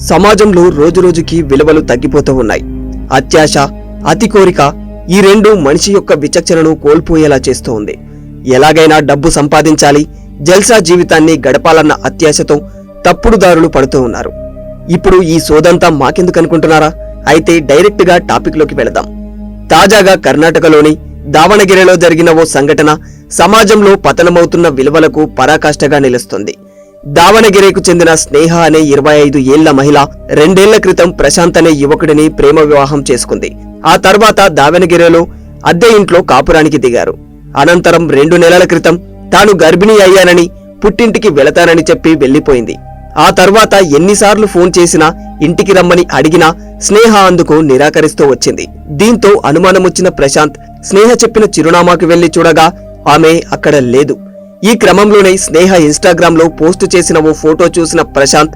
సమాజంలో రోజురోజుకి విలువలు తగ్గిపోతూ ఉన్నాయి. అత్యాశ, అతి కోరిక ఈ రెండు మనిషి యొక్క విచక్షణను కోల్పోయేలా చేస్తూ ఉంది. ఎలాగైనా డబ్బు సంపాదించాలి, జల్సా జీవితాన్ని గడపాలన్న అత్యాశతో తప్పుడు దారులు పడుతూ ఉన్నారు. ఇప్పుడు ఈ సోదంతా మాకెందుకు అనుకుంటున్నారా? అయితే డైరెక్ట్ గా టాపిక్ లోకి వెళదాం. తాజాగా కర్ణాటకలోని దావణగిరిలో జరిగిన ఓ సంఘటన సమాజంలో పతనమవుతున్న విలువలకు పరాకాష్ఠగా నిలుస్తుంది. దావణగిరికి చెందిన స్నేహ అనే 25 ఏళ్ల మహిళ 2 ఏళ్ల క్రితం ప్రశాంత్ అనే యువకుడిని ప్రేమ వివాహం చేసుకుంది. ఆ తర్వాత దావణగిరిలో అద్దె ఇంట్లో కాపురానికి దిగారు. అనంతరం 2 నెలల క్రితం తాను గర్భిణీ అయ్యానని, పుట్టింటికి వెళతానని చెప్పి వెళ్లిపోయింది. ఆ తర్వాత ఎన్నిసార్లు ఫోన్ చేసినా, ఇంటికి రమ్మని అడిగినా స్నేహ అందుకు నిరాకరిస్తూ వచ్చింది. దీంతో అనుమానమొచ్చిన ప్రశాంత్ స్నేహ చెప్పిన చిరునామాకు వెళ్లి చూడగా ఆమె అక్కడ లేదు. ఈ క్రమంలోనే స్నేహ ఇన్స్టాగ్రామ్ లో పోస్టు చేసిన ఓ ఫోటో చూసిన ప్రశాంత్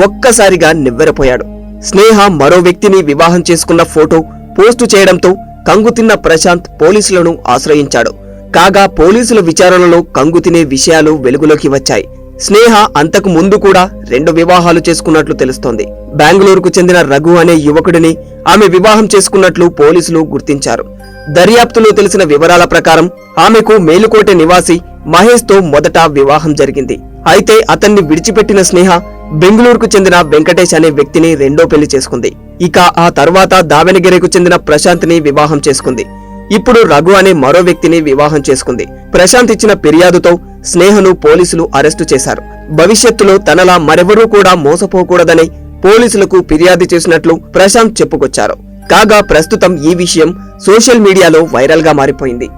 ఒక్కసారిగా నివ్వెరపోయాడు. స్నేహ మరో వ్యక్తిని వివాహం చేసుకున్న ఫోటో పోస్టు చేయడంతో కంగుతిన్న ప్రశాంత్ పోలీసులను ఆశ్రయించాడు. కాగా పోలీసుల విచారణలో కంగుతినే విషయాలు వెలుగులోకి వచ్చాయి. స్నేహ అంతకు ముందు కూడా 2 వివాహాలు చేసుకున్నట్లు తెలుస్తోంది. బెంగళూరుకు చెందిన రఘు అనే యువకుడిని ఆమె వివాహం చేసుకున్నట్లు పోలీసులు గుర్తించారు. దర్యాప్తులో తెలిసిన వివరాల ప్రకారం ఆమెకు మేలుకోటె నివాసి మహేష్ తో మొదట వివాహం జరిగింది. అయితే అతన్ని విడిచిపెట్టిన స్నేహ బెంగళూరుకు చెందిన వెంకటేష్ అనే వ్యక్తిని రెండో పెళ్లి చేసుకుంది. ఇక ఆ తర్వాత దావణగిరికి చెందిన ప్రశాంత్ ని వివాహం చేసుకుంది. ఇప్పుడు రఘు అనే మరో వ్యక్తిని వివాహం చేసుకుంది. ప్రశాంత్ ఇచ్చిన ఫిర్యాదుతో స్నేహను పోలీసులు అరెస్టు చేశారు. భవిష్యత్తులో తనలా మరెవరూ కూడా మోసపోకూడదని పోలీసులకు ఫిర్యాదు చేసినట్లు ప్రశాంత్ చెప్పుకొచ్చారు. కాగా ప్రస్తుతం ఈ విషయం సోషల్ మీడియాలో వైరల్ గా మారిపోయింది.